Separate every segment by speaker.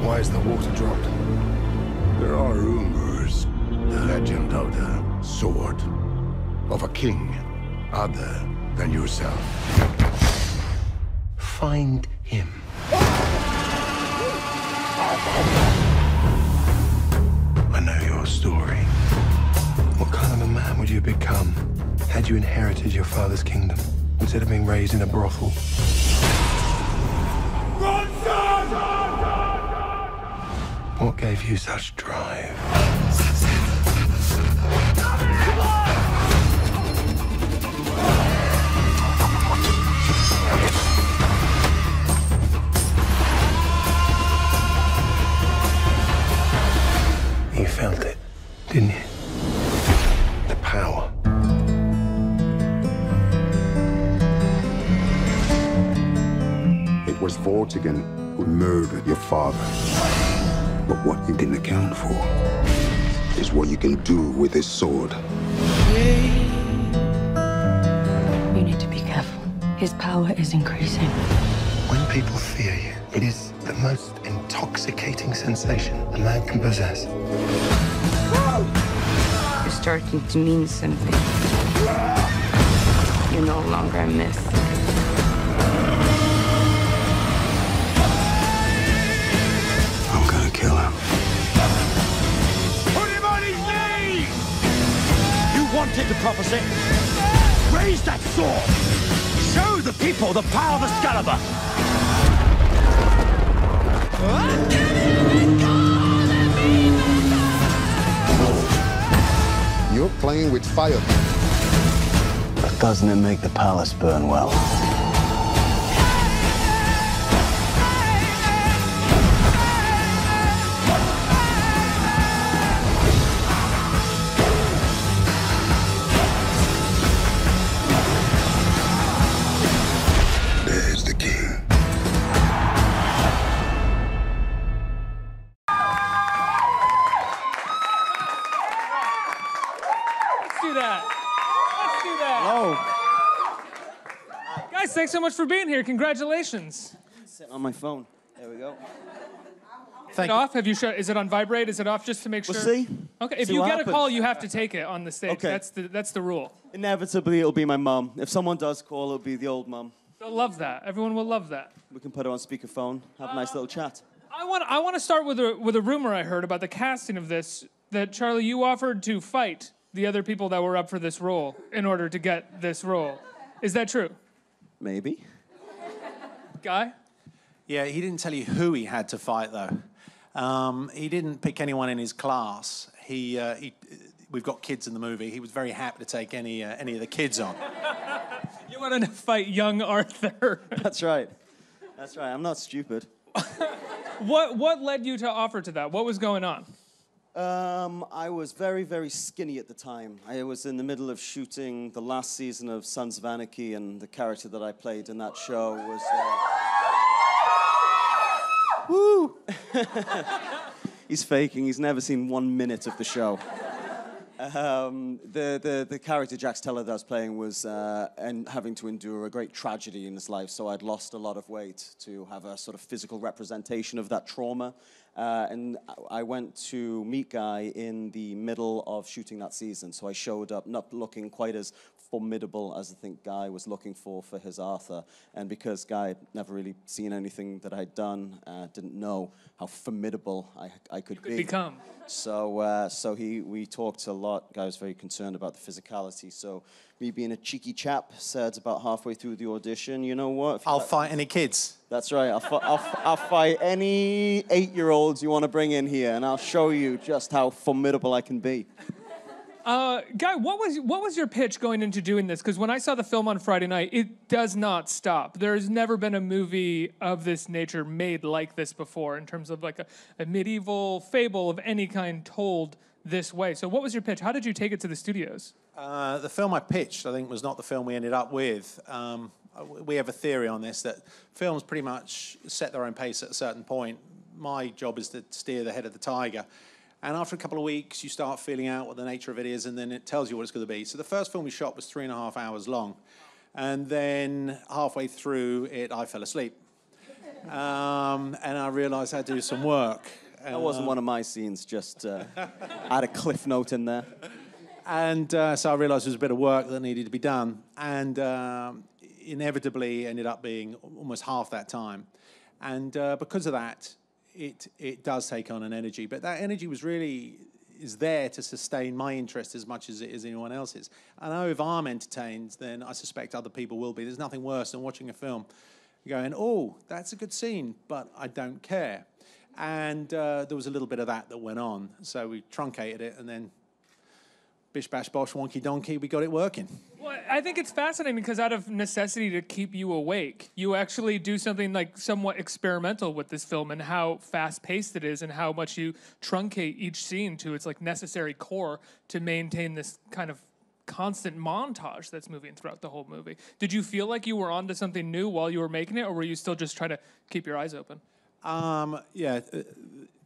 Speaker 1: Why is the water dropped?
Speaker 2: There are rumors. The legend of the sword. Of a king other than yourself. Find him. I know your story.
Speaker 1: What kind of a man would you become had you inherited your father's kingdom instead of being raised in a brothel? What gave you such drive? You felt it, didn't you? The power.
Speaker 2: It was Vortigern who murdered your father. But what you didn't account for is what you can do with this sword.
Speaker 3: You need to be careful. His power is increasing.
Speaker 1: When people fear you, it is the most intoxicating sensation a man can possess.
Speaker 3: You're starting to mean something. You're no longer a myth.
Speaker 2: I'm gonna kill him.
Speaker 4: Put him on his knees! You wanted the prophecy. Raise that sword. Show the people the power of Excalibur.
Speaker 2: You're playing with fire.
Speaker 5: But doesn't it make the palace burn well?
Speaker 2: There's the king.
Speaker 6: Let's do that. Let's do that.
Speaker 7: Oh,
Speaker 6: Guys, thanks so much for being here. Congratulations.
Speaker 7: sitting on my phone. There we go.
Speaker 6: Is it off? Have you is it on vibrate? Is it off just to make sure?
Speaker 7: We'll see.
Speaker 6: Okay, if
Speaker 7: See
Speaker 6: you
Speaker 7: what
Speaker 6: get a
Speaker 7: happens.
Speaker 6: call, you have to take it on the stage.
Speaker 7: Okay.
Speaker 6: That's the rule.
Speaker 7: Inevitably, it'll be my mum. If someone does call, it'll be the old mum.
Speaker 6: They'll love that. Everyone will love that.
Speaker 7: We can put her on speakerphone, have a nice little chat.
Speaker 6: I want to start with a rumor I heard about the casting of this, that Charlie, you offered to fight the other people that were up for this role in order to get this role. Is that true?
Speaker 7: Maybe.
Speaker 6: Guy?
Speaker 8: Yeah, he didn't tell you who he had to fight, though. He didn't pick anyone in his class. We've got kids in the movie. He was very happy to take any of the kids on.
Speaker 6: You wanted to fight young Arthur.
Speaker 7: That's right. That's right. I'm not stupid.
Speaker 6: What led you to offer to that? What was going on?
Speaker 7: I was very, very skinny at the time. I was in the middle of shooting the last season of Sons of Anarchy, and the character that I played in that show was... Woo! He's faking. He's never seen 1 minute of the show. The character Jax Teller that I was playing was having to endure a great tragedy in his life, so I'd lost a lot of weight to have a sort of physical representation of that trauma. And I went to meet Guy in the middle of shooting that season, so I showed up not looking quite as formidable as I think Guy was looking for his Arthur. And because Guy had never really seen anything that I'd done, didn't know how formidable I could
Speaker 6: become.
Speaker 7: So we talked a lot. Guy was very concerned about the physicality. So me being a cheeky chap said about halfway through the audition, you know what?
Speaker 8: I'll fight any kids.
Speaker 7: That's right. I'll fight any 8-year-olds you want to bring in here, and I'll show you just how formidable I can be.
Speaker 6: Guy, what was your pitch going into doing this? Because when I saw the film on Friday night, it does not stop. There's never been a movie of this nature made like this before, in terms of like a medieval fable of any kind told this way. So what was your pitch? How did you take it to the studios?
Speaker 8: The film I pitched, I think, was not the film we ended up with. We have a theory on this, that films pretty much set their own pace at a certain point. My job is to steer the head of the tiger. And after a couple of weeks, you start feeling out what the nature of it is, and then it tells you what it's going to be. So the first film we shot was 3.5 hours long. And then halfway through it, I fell asleep. And I realised I had to do some work.
Speaker 7: That wasn't one of my scenes, just add a cliff note in there.
Speaker 8: And so I realised there was a bit of work that needed to be done. And inevitably ended up being almost half that time. And because of that, it does take on an energy. But that energy is there to sustain my interest as much as it is anyone else's. I know if I'm entertained, then I suspect other people will be. There's nothing worse than watching a film going, oh, that's a good scene, but I don't care. And there was a little bit of that went on. So we truncated it, and then bish, bash, bosh, wonky, donkey, we got it working.
Speaker 6: Well, I think it's fascinating because out of necessity to keep you awake, you actually do something like somewhat experimental with this film and how fast-paced it is and how much you truncate each scene to its like necessary core to maintain this kind of constant montage that's moving throughout the whole movie. Did you feel like you were onto something new while you were making it, or were you still just trying to keep your eyes open?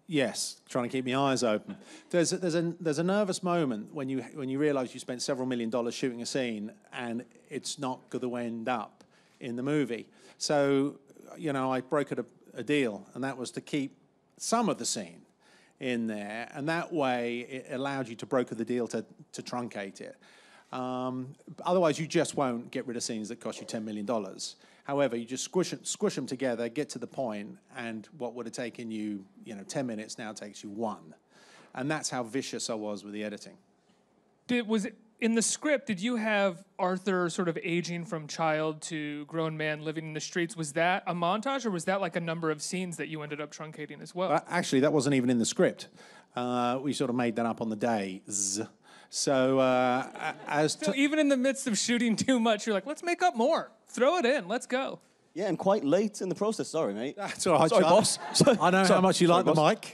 Speaker 8: Yes, trying to keep my eyes open. There's a nervous moment when you realise you spent several $1 million shooting a scene and it's not going to end up in the movie. So, I brokered a deal, and that was to keep some of the scene in there, and that way it allowed you to broker the deal to truncate it. Otherwise, you just won't get rid of scenes that cost you $10 million. However, you just squish them together, get to the point, and what would have taken you, 10 minutes now takes you 1. And that's how vicious I was with the editing.
Speaker 6: In the script, did you have Arthur sort of aging from child to grown man living in the streets? Was that a montage, or was that like a number of scenes that you ended up truncating as well?
Speaker 8: Actually, that wasn't even in the script. We sort of made that up on the day. So
Speaker 6: even in the midst of shooting too much, you're like, let's make up more. Throw it in. Let's go.
Speaker 7: Yeah, and quite late in the process. Sorry, mate.
Speaker 8: That's all right,
Speaker 7: Sorry,
Speaker 8: Charlie.
Speaker 7: boss.
Speaker 8: I know how much you like the
Speaker 7: boss.
Speaker 8: mic.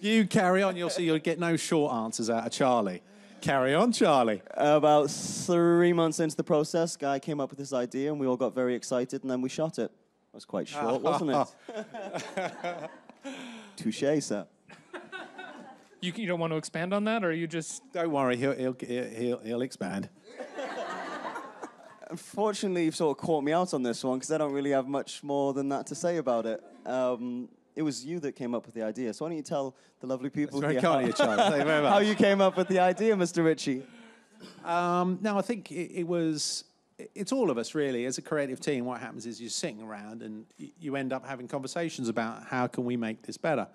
Speaker 8: You carry on. You'll see you'll get no short answers out of Charlie. Carry on, Charlie.
Speaker 7: About 3 months into the process, Guy came up with this idea, and we all got very excited, and then we shot it. It was quite short, wasn't it? Touché, sir.
Speaker 6: You don't want to expand on that, or you just...
Speaker 8: Don't worry, he'll expand.
Speaker 7: Unfortunately, you've sort of caught me out on this one, because I don't really have much more than that to say about it. It was you that came up with the idea, so why don't you tell the lovely people
Speaker 8: here Thank you very much.
Speaker 7: how you came up with the idea, Mr. Ritchie.
Speaker 8: No, I think it's all of us, really. As a creative team, what happens is you're sitting around and you end up having conversations about how can we make this better.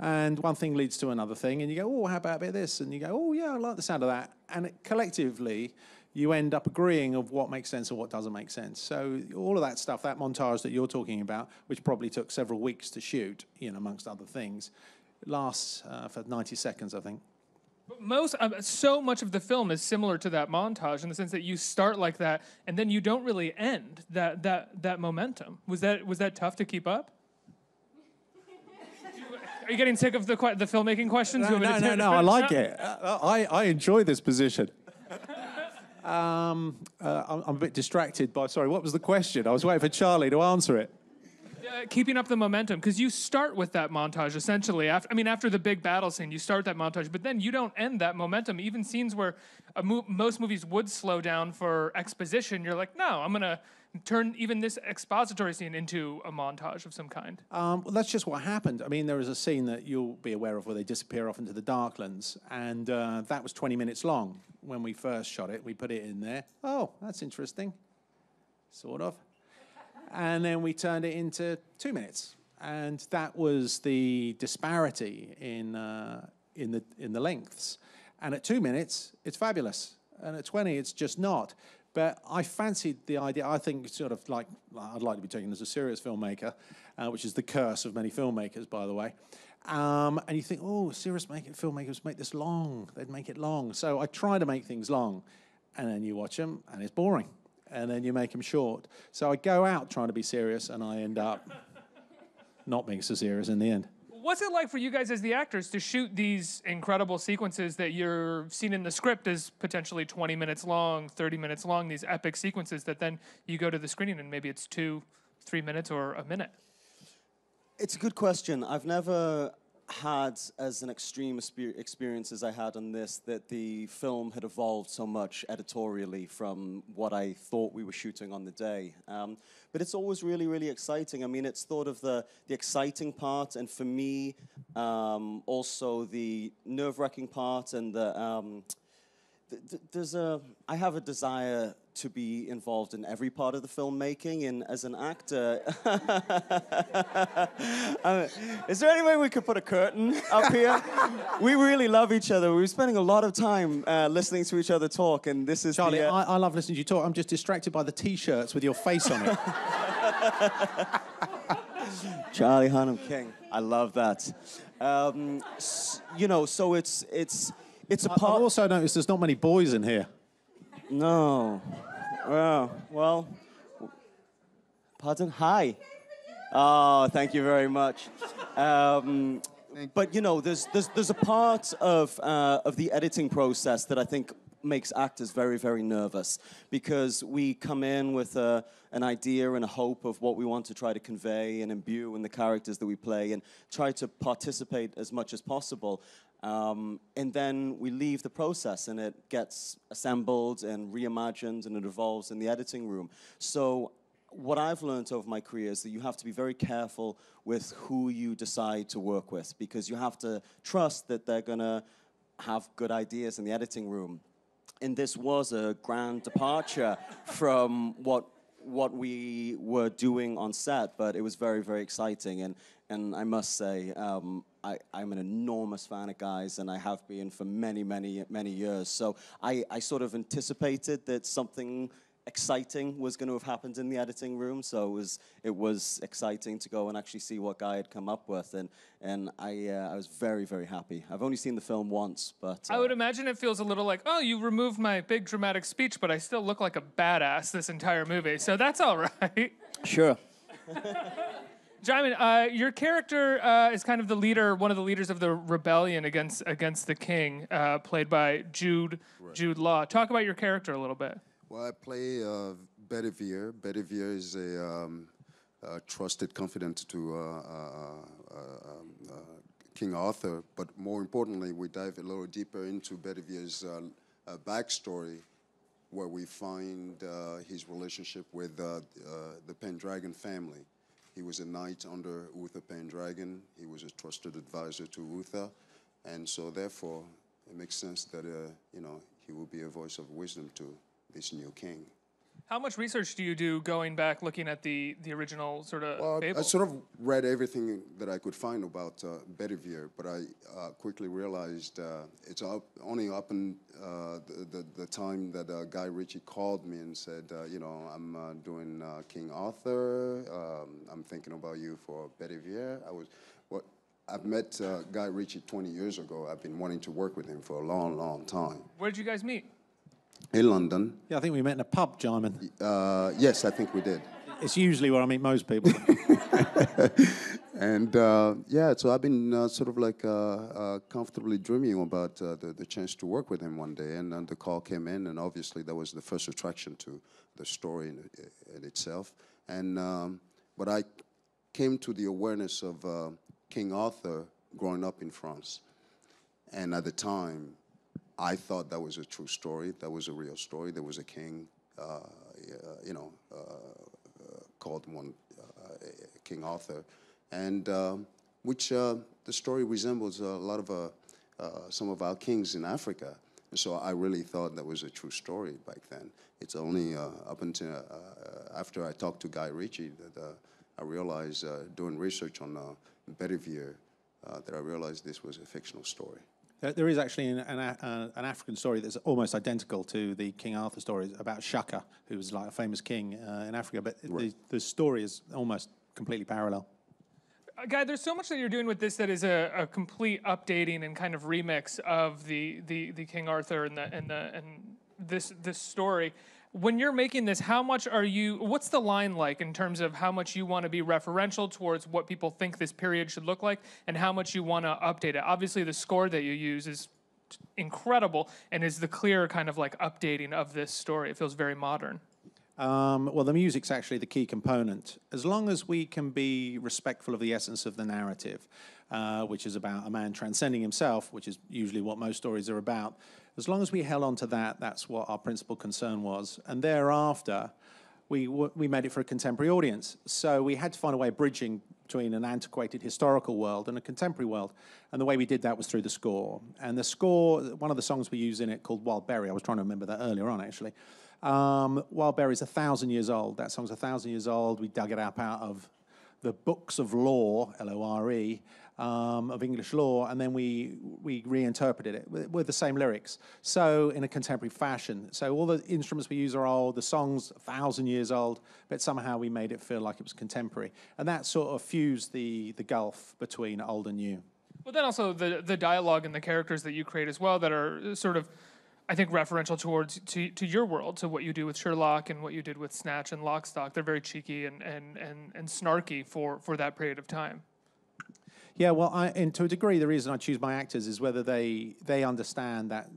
Speaker 8: And one thing leads to another thing, and you go, oh, how about a bit of this? And you go, oh, yeah, I like the sound of that. And collectively, you end up agreeing of what makes sense and what doesn't make sense. So all of that stuff, that montage that you're talking about, which probably took several weeks to shoot, amongst other things, lasts for 90 seconds, I think.
Speaker 6: So much of the film is similar to that montage in the sense that you start like that, and then you don't really end that momentum. Was that tough to keep up? Are you getting sick of the filmmaking questions?
Speaker 8: No, I like it. I enjoy this position. I'm a bit distracted by... Sorry, what was the question? I was waiting for Charlie to answer it.
Speaker 6: Keeping up the momentum, because you start with that montage, essentially. After the big battle scene, you start that montage, but then you don't end that momentum. Even scenes where most movies would slow down for exposition, you're like, no, I'm going to turn even this expository scene into a montage of some kind.
Speaker 8: Well, that's just what happened. There is a scene that you'll be aware of where they disappear off into the Darklands, and that was 20 minutes long when we first shot it. We put it in there. Oh, that's interesting. Sort of. And then we turned it into 2 minutes. And that was the disparity in the lengths. And at 2 minutes, it's fabulous. And at 20, it's just not. But I fancied the idea. I think sort of like, I'd like to be taken as a serious filmmaker, which is the curse of many filmmakers, by the way. And you think, oh, serious filmmakers make this long. They'd make it long. So I try to make things long. And then you watch them, and it's boring. And then you make them short. So I go out trying to be serious, and I end up not being so serious in the end.
Speaker 6: What's it like for you guys as the actors to shoot these incredible sequences that you're seen in the script as potentially 20 minutes long, 30 minutes long, these epic sequences that then you go to the screening and maybe it's 2-3 minutes or a minute?
Speaker 7: It's a good question. I've never had as an extreme experience as I had on this, that the film had evolved so much editorially from what I thought we were shooting on the day. But it's always really, really exciting. I mean, it's sort of the exciting part, and for me, also the nerve-wracking part, and I have a desire to be involved in every part of the filmmaking, and as an actor, is there any way we could put a curtain up here? We really love each other. We're spending a lot of time listening to each other talk, and this is
Speaker 8: Charlie, I love listening to you talk. I'm just distracted by the T-shirts with your face on it.
Speaker 7: Charlie Hunnam King. I love that. You know, so it's a part.
Speaker 8: I've also noticed there's not many boys in here.
Speaker 7: No. Well, pardon? Hi. Oh, thank you very much. But you know, there's a part of the editing process that I think makes actors very, very nervous, because we come in with an idea and a hope of what we want to try to convey and imbue in the characters that we play, and try to participate as much as possible. And then we leave the process, and it gets assembled and reimagined, and it evolves in the editing room. So what I've learned over my career is that you have to be very careful with who you decide to work with, because you have to trust that they're going to have good ideas in the editing room. And this was a grand departure from what we were doing on set, but it was very, very exciting. And I must say, I'm an enormous fan of Guy's, and I have been for many, many, many years. So I sort of anticipated that something exciting was going to have happened in the editing room. So it was exciting to go and actually see what Guy had come up with, and I was very, very happy. I've only seen the film once, but
Speaker 6: I would imagine it feels a little like, oh, you removed my big dramatic speech, but I still look like a badass this entire movie, so that's all right.
Speaker 7: Sure.
Speaker 6: Djimon, your character is kind of the leader, one of the leaders of the rebellion against the king, played by Jude Law. Talk about your character a little bit.
Speaker 2: Well, I play Bedivere. Bedivere is a trusted confidant to King Arthur, but more importantly, we dive a little deeper into Bedivere's backstory, where we find his relationship with the Pendragon family. He was a knight under Uther Pendragon. He was a trusted advisor to Uther, and so therefore it makes sense that you know, he will be a voice of wisdom to this new king.
Speaker 6: How much research do you do going back, looking at the original sort of fable?
Speaker 2: I sort of read everything that I could find about Bedivere, but I quickly realized it's only up in the time that Guy Ritchie called me and said, you know, I'm doing King Arthur. I'm thinking about you for Bedivere. I've met Guy Ritchie 20 years ago. I've been wanting to work with him for a long, long time.
Speaker 6: Where did you guys meet?
Speaker 2: In London.
Speaker 8: Yeah, I think we met in a pub, Djimon.
Speaker 2: Yes, I think we did.
Speaker 8: It's usually where I meet most people.
Speaker 2: And yeah, so I've been sort of like comfortably dreaming about the chance to work with him one day, and the call came in, and obviously that was the first attraction to the story in itself. And but I came to the awareness of King Arthur growing up in France, and at the time, I thought that was a true story. That was a real story. There was a king, you know, called King Arthur, and which the story resembles a lot of some of our kings in Africa. And so I really thought that was a true story back then. It's only up until after I talked to Guy Ritchie that I realized, doing research on Bedivere, that I realized this was a fictional story.
Speaker 8: There is actually an African story that's almost identical to the King Arthur story about Shaka, who was like a famous king in Africa, but right. the story is almost completely parallel.
Speaker 6: Guy, there's so much that you're doing with this that is a complete updating and kind of remix of the King Arthur and this story. When you're making this, how much are you, what's the line like in terms of how much you want to be referential towards what people think this period should look like, and how much you want to update it? Obviously, the score that you use is incredible and is the clear kind of like updating of this story. It feels very modern.
Speaker 8: Well, the music's actually the key component. As long as we can be respectful of the essence of the narrative, which is about a man transcending himself, which is usually what most stories are about, as long as we held on to that, that's what our principal concern was. And thereafter, we made it for a contemporary audience. So we had to find a way of bridging between an antiquated historical world and a contemporary world. And the way we did that was through the score. And the score, one of the songs we use in it called Wild Berry, I was trying to remember that earlier on, actually. Wild Berry is 1,000 years old. That song's 1,000 years old. We dug it up out of the books of law, L-O-R-E, of English law, and then we reinterpreted it with the same lyrics. So in a contemporary fashion. So all the instruments we use are old, the song's 1,000 years old, but somehow we made it feel like it was contemporary. And that sort of fused the gulf between old and new.
Speaker 6: Well, then also the dialogue and the characters that you create as well that are sort of, I think, referential towards to your world, to what you do with Sherlock and what you did with Snatch and Lock, Stock. They're very cheeky and snarky for that period of time.
Speaker 8: Yeah, well, and to a degree, the reason I choose my actors is whether they understand that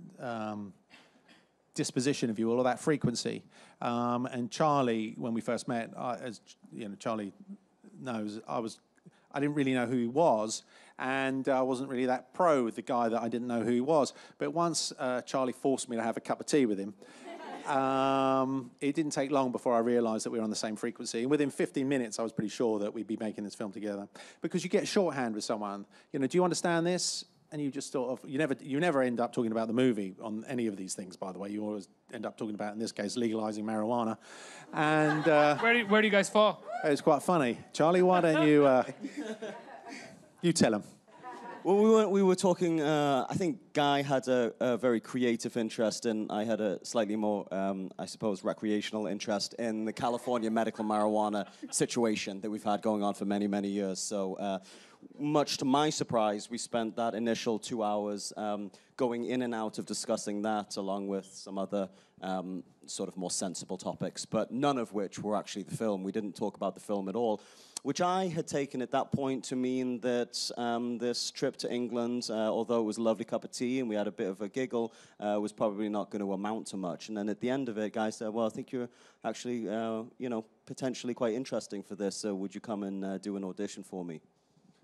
Speaker 8: disposition, if you will, or that frequency. And Charlie, when we first met, as you know, Charlie knows, I didn't really know who he was, and I wasn't really that pro with the guy that I didn't know who he was. But once Charlie forced me to have a cup of tea with him, it didn't take long before I realised that we were on the same frequency. And within 15 minutes, I was pretty sure that we'd be making this film together. Because you get shorthand with someone. You know, do you understand this? And you just sort of, you never end up talking about the movie on any of these things, by the way. You always end up talking about, in this case, legalising marijuana. And
Speaker 6: where do you guys fall?
Speaker 8: It's quite funny. Charlie, why don't you, you tell him.
Speaker 7: Well, we were talking, I think Guy had a very creative interest, and I had a slightly more, I suppose, recreational interest in the California medical marijuana situation that we've had going on for many, many years. So much to my surprise, we spent that initial 2 hours going in and out of discussing that, along with some other sort of more sensible topics, but none of which were actually the film. We didn't talk about the film at all, which I had taken at that point to mean that this trip to England, although it was a lovely cup of tea and we had a bit of a giggle, was probably not going to amount to much. And then at the end of it, Guy said, well, I think you're actually, you know, potentially quite interesting for this, so would you come and do an audition for me?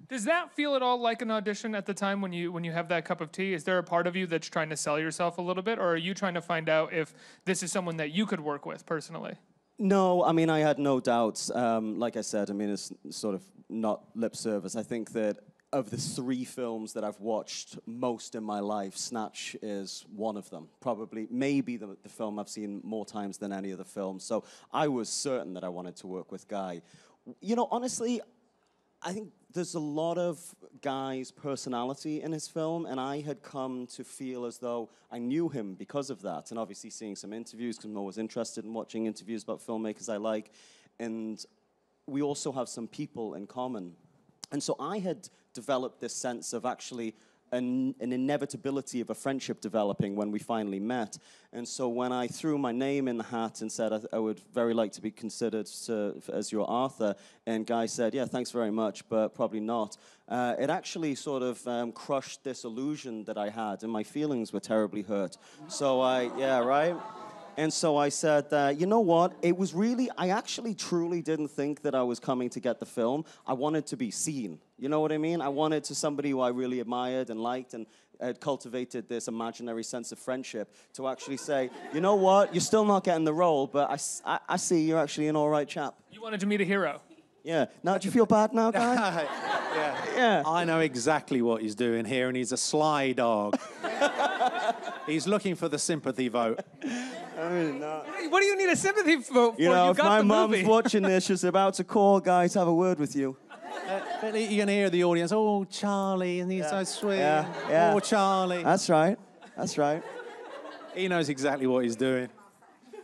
Speaker 6: Does that feel at all like an audition at the time when you have that cup of tea? Is there a part of you that's trying to sell yourself a little bit, or are you trying to find out if this is someone that you could work with personally?
Speaker 7: No, I mean, I had no doubts. Like I said, I mean, it's sort of not lip service. I think that of the 3 films that I've watched most in my life, Snatch is one of them. Probably, maybe the film I've seen more times than any other film. So I was certain that I wanted to work with Guy. You know, honestly, I think there's a lot of Guy's personality in his film, and I had come to feel as though I knew him because of that. And obviously seeing some interviews, because I'm always interested in watching interviews about filmmakers I like. And we also have some people in common. And so I had developed this sense of actually an inevitability of a friendship developing when we finally met. And so when I threw my name in the hat and said I would very like to be considered as your Arthur, and Guy said, yeah, thanks very much, but probably not, it actually sort of crushed this illusion that I had, and my feelings were terribly hurt. So yeah, right? And so I said, you know what, it was really, I actually truly didn't think that I was coming to get the film. I wanted to be seen. You know what I mean? I wanted to somebody who I really admired and liked and had cultivated this imaginary sense of friendship to actually say, you know what, you're still not getting the role, but I see you're actually an all right chap.
Speaker 6: You wanted to meet a hero.
Speaker 7: Yeah. Now, do you feel bad now, Guy?
Speaker 8: Yeah. I know exactly what he's doing here, and he's a sly dog. He's looking for the sympathy vote.
Speaker 7: I mean, no.
Speaker 6: What do you need a sympathy vote for?
Speaker 7: You know, if my
Speaker 6: mom's
Speaker 7: watching this, she's about to call Guy to have a word with you.
Speaker 8: But you can hear the audience, oh, Charlie, and he's so sweet.
Speaker 7: Yeah.
Speaker 8: Oh, Charlie.
Speaker 7: That's right. That's right.
Speaker 8: He knows exactly what he's doing.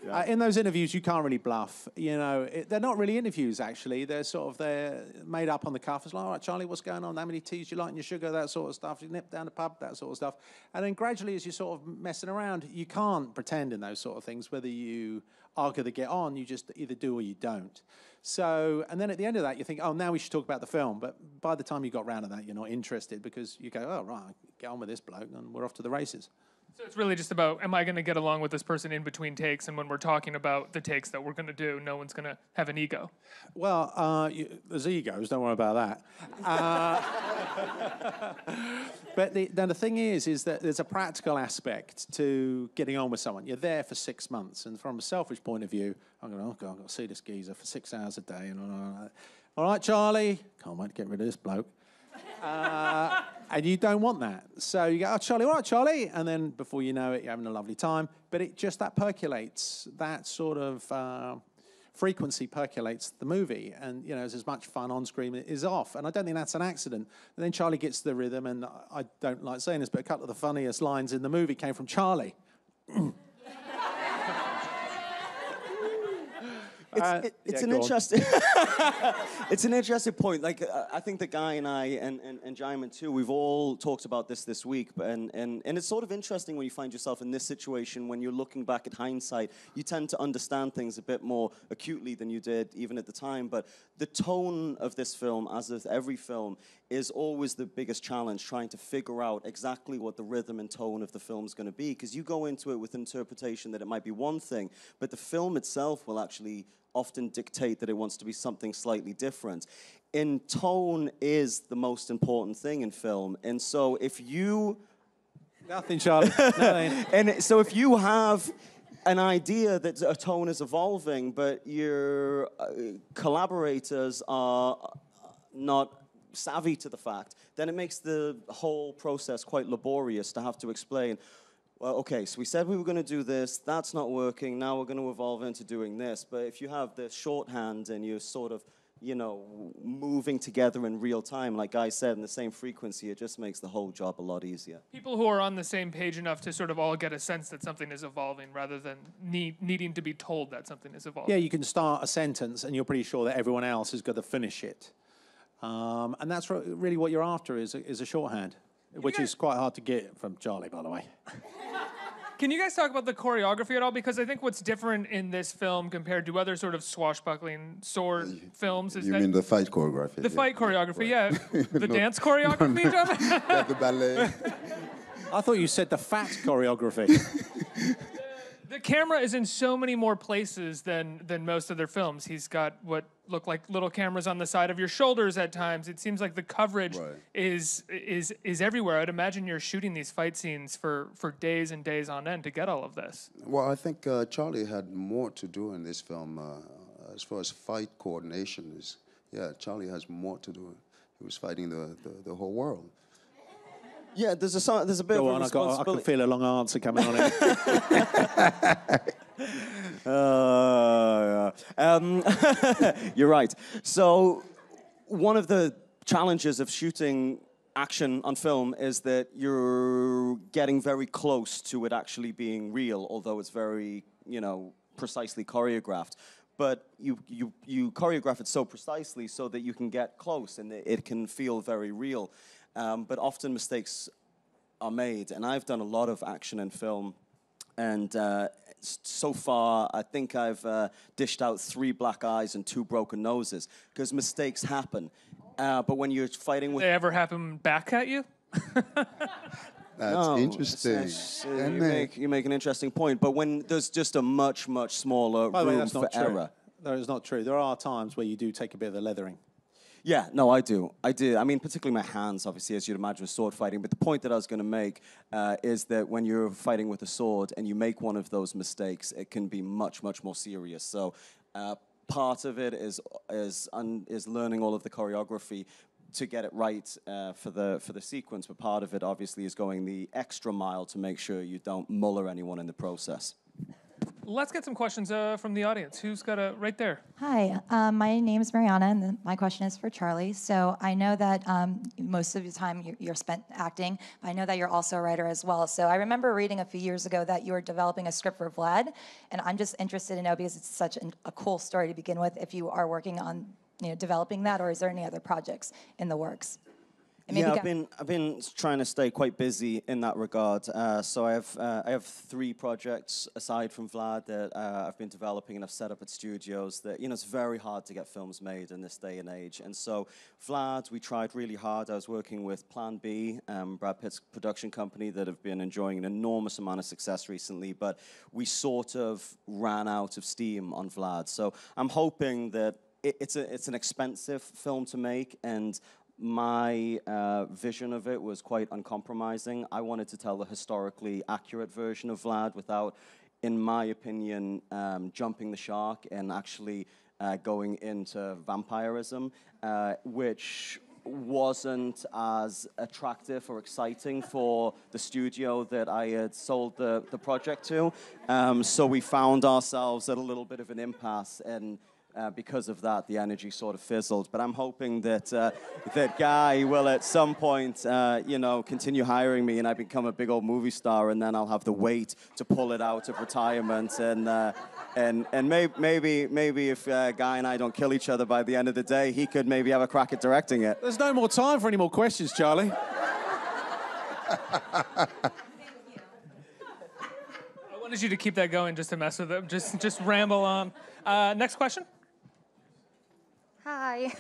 Speaker 8: Yeah. In those interviews, you can't really bluff. You know, they're not really interviews, actually. They're made up on the cuff. It's like, all right, Charlie, what's going on? How many teas you like in your sugar? That sort of stuff. You nip down the pub, that sort of stuff. And then gradually, as you're sort of messing around, you can't pretend in those sort of things. Whether you are going to get on, you just either do or you don't. So, and then at the end of that, you think, oh, now we should talk about the film. But by the time you got round to that, you're not interested because you go, oh, right, get on with this bloke, and we're off to the races.
Speaker 6: So it's really just about, am I going to get along with this person in between takes? And when we're talking about the takes that we're going to do, no one's going to have an ego.
Speaker 8: Well, there's egos, don't worry about that. But the thing is that there's a practical aspect to getting on with someone. You're there for 6 months, and from a selfish point of view, I'm going, oh, God, I've got to see this geezer for 6 hours a day. And all right, Charlie, can't wait to get rid of this bloke. And you don't want that. So you go, oh, Charlie, all right, Charlie. And then before you know it, you're having a lovely time. But that percolates, that sort of frequency percolates the movie. And, there's as much fun on screen as off. And I don't think that's an accident. And then Charlie gets the rhythm. And I don't like saying this, but a couple of the funniest lines in the movie came from Charlie.
Speaker 7: It's an interesting it's an interesting point. Like I think that Guy and I and Djimon too, we've all talked about this week, and it's sort of interesting when you find yourself in this situation. When you're looking back at hindsight, you tend to understand things a bit more acutely than you did even at the time. But the tone of this film, as with every film, is always the biggest challenge, trying to figure out exactly what the rhythm and tone of the film is going to be, because you go into it with interpretation that it might be one thing, but the film itself will actually often dictate that it wants to be something slightly different. And tone is the most important thing in film. And so if you...
Speaker 8: Nothing, Charlie. Nothing.
Speaker 7: And so if you have an idea that a tone is evolving, but your collaborators are not savvy to the fact, then it makes the whole process quite laborious to have to explain, well, okay, so we said we were going to do this, that's not working, now we're going to evolve into doing this. But if you have the shorthand and you're sort of, moving together in real time, like Guy said, in the same frequency, it just makes the whole job a lot easier.
Speaker 6: People who are on the same page enough to sort of all get a sense that something is evolving rather than needing to be told that something is evolving.
Speaker 8: Yeah, you can start a sentence and you're pretty sure that everyone else has got to finish it. And that's really what you're after is a shorthand, which is quite hard to get from Charlie, by the way.
Speaker 6: Can you guys talk about the choreography at all? Because I think what's different in this film compared to other sort of swashbuckling sword films is
Speaker 2: You mean the fight choreography?
Speaker 6: The fight choreography, yeah. The dance choreography, John?
Speaker 2: Yeah, the ballet.
Speaker 8: I thought you said the fat choreography.
Speaker 6: The camera is in so many more places than most of their films. He's got what look like little cameras on the side of your shoulders at times. It seems like the coverage is everywhere. I'd imagine you're shooting these fight scenes for days and days on end to get all of this.
Speaker 2: Well, I think Charlie had more to do in this film as far as fight coordination is. Yeah, Charlie has more to do. He was fighting the whole world.
Speaker 7: Yeah, there's a bit of a responsibility.
Speaker 8: I can feel a long answer coming on it.
Speaker 7: You're right. So one of the challenges of shooting action on film is that you're getting very close to it actually being real, although it's very, precisely choreographed. But you choreograph it so precisely so that you can get close and it can feel very real. But often mistakes are made, and I've done a lot of action in film, and so far I think I've dished out 3 black eyes and 2 broken noses, because mistakes happen. But when you're fighting with...
Speaker 6: Did they ever happen back at you?
Speaker 2: That's interesting.
Speaker 7: You make an interesting point, but when there's just a much, much smaller room for error.
Speaker 8: That is not true. There are times where you do take a bit of a leathering.
Speaker 7: Yeah, no, I do. I mean, particularly my hands, obviously, as you'd imagine with sword fighting. But the point that I was going to make is that when you're fighting with a sword and you make one of those mistakes, it can be much, much more serious. So part of it is learning all of the choreography to get it right for the sequence. But part of it, obviously, is going the extra mile to make sure you don't muller anyone in the process.
Speaker 6: Let's get some questions from the audience. Who's got a right there?
Speaker 9: Hi, my name is Mariana, and my question is for Charlie. So I know that most of the time you're spent acting, but I know that you're also a writer as well. So I remember reading a few years ago that you were developing a script for Vlad, and I'm just interested to know, because it's such a cool story to begin with, if you are working on developing that, or is there any other projects in the works? And maybe
Speaker 7: Yeah, I've been trying to stay quite busy in that regard. So I have 3 projects aside from Vlad that I've been developing and I've set up at studios. That it's very hard to get films made in this day and age. And so Vlad, we tried really hard. I was working with Plan B, Brad Pitt's production company, that have been enjoying an enormous amount of success recently. But we sort of ran out of steam on Vlad. So I'm hoping that it's an expensive film to make, and my vision of it was quite uncompromising. I wanted to tell the historically accurate version of Vlad without, in my opinion, jumping the shark and actually going into vampirism, which wasn't as attractive or exciting for the studio that I had sold the project to. So we found ourselves at a little bit of an impasse, and because of that, the energy sort of fizzled. But I'm hoping that that Guy will at some point, continue hiring me, and I become a big old movie star, and then I'll have the weight to pull it out of retirement. And maybe if Guy and I don't kill each other by the end of the day, he could maybe have a crack at directing it.
Speaker 8: There's no more time for any more questions, Charlie.
Speaker 6: I wanted you to keep that going just to mess with it. Just ramble on. Next question.
Speaker 10: Hi.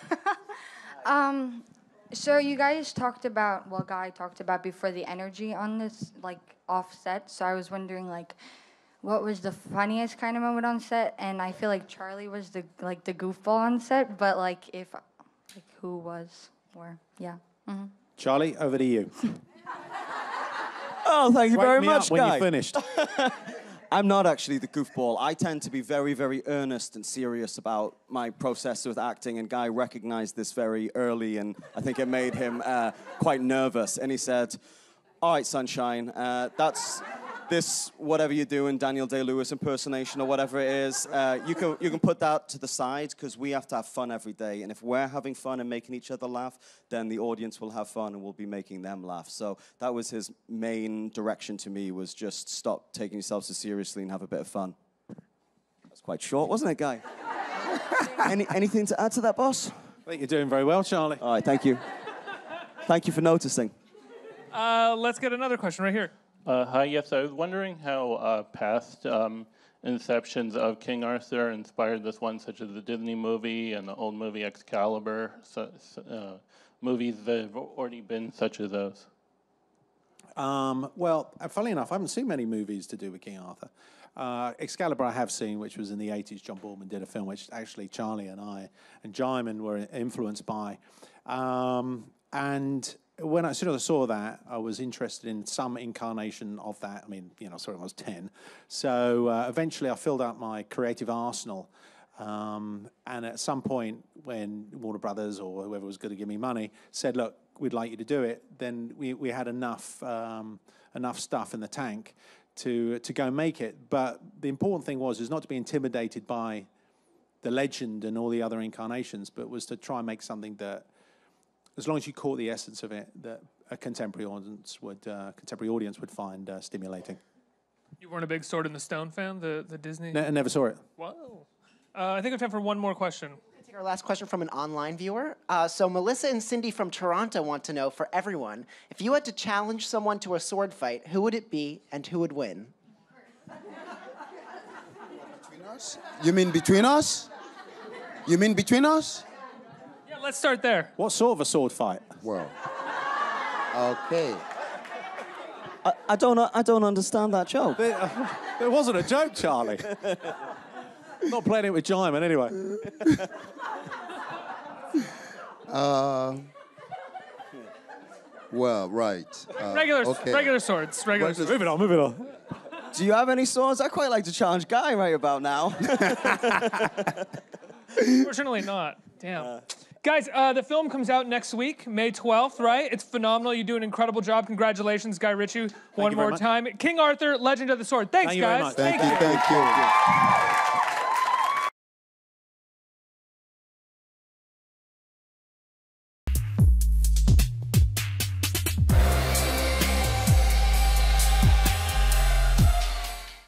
Speaker 10: So you guys talked about, well, Guy talked about before the energy on this, like, offset. So I was wondering, like, what was the funniest kind of moment on set? And I feel like Charlie was the goofball on set, but who was, or, yeah. Mm-hmm.
Speaker 8: Charlie, over to you.
Speaker 7: Oh, thank you very much,
Speaker 8: Guy. When you're finished.
Speaker 7: I'm not actually the goofball. I tend to be very, very earnest and serious about my process with acting, and Guy recognized this very early, and I think it made him quite nervous. And he said, "All right, Sunshine, that's this, whatever you're doing, Daniel Day-Lewis impersonation or whatever it is, you can put that to the side, because we have to have fun every day. And if we're having fun and making each other laugh, then the audience will have fun and we'll be making them laugh." So that was his main direction to me, was just stop taking yourself so seriously and have a bit of fun. That's quite short, wasn't it, Guy? Anything to add to that, boss?
Speaker 8: I think you're doing very well, Charlie.
Speaker 7: All right, thank you. Thank you for noticing.
Speaker 6: Let's get another question right here.
Speaker 11: Hi, yes, I was wondering how past inceptions of King Arthur inspired this one, such as the Disney movie and the old movie Excalibur, movies that have already been such as those.
Speaker 8: Well, funnily enough, I haven't seen many movies to do with King Arthur. Excalibur I have seen, which was in the 80s. John Boorman did a film, which actually Charlie and I and Djimon were influenced by. And when as soon as I saw that, I was interested in some incarnation of that. I mean, I saw it when I was 10. So eventually I filled out my creative arsenal. And at some point when Warner Brothers or whoever was going to give me money said, "Look, we'd like you to do it," then we had enough stuff in the tank to go and make it. But the important thing was not to be intimidated by the legend and all the other incarnations, but was to try and make something that, as long as you caught the essence of it, that a contemporary audience would find stimulating.
Speaker 6: You weren't a big Sword in the Stone fan, the Disney?
Speaker 8: I never saw it.
Speaker 6: Whoa. I think we have time for one more question.
Speaker 12: We'll take our last question from an online viewer. So Melissa and Cindy from Toronto want to know, for everyone, if you had to challenge someone to a sword fight, who would it be and who would win?
Speaker 2: Between us? You mean between us? You mean between us?
Speaker 6: Yeah, let's start there.
Speaker 8: What sort of a sword fight?
Speaker 2: Well, okay.
Speaker 7: I don't understand that joke.
Speaker 8: It wasn't a joke, Charlie. I'm not playing it with Djimon anyway.
Speaker 2: Well, right.
Speaker 6: Regular swords. Regular swords.
Speaker 8: Moving on.
Speaker 7: Do you have any swords? I quite like to challenge Guy right about now.
Speaker 6: Fortunately not. Damn. Guys, the film comes out next week, May 12th, right? It's phenomenal. You do an incredible job. Congratulations, Guy Ritchie, one more time. King Arthur, Legend of the Sword. Thanks, guys.
Speaker 2: Thank you.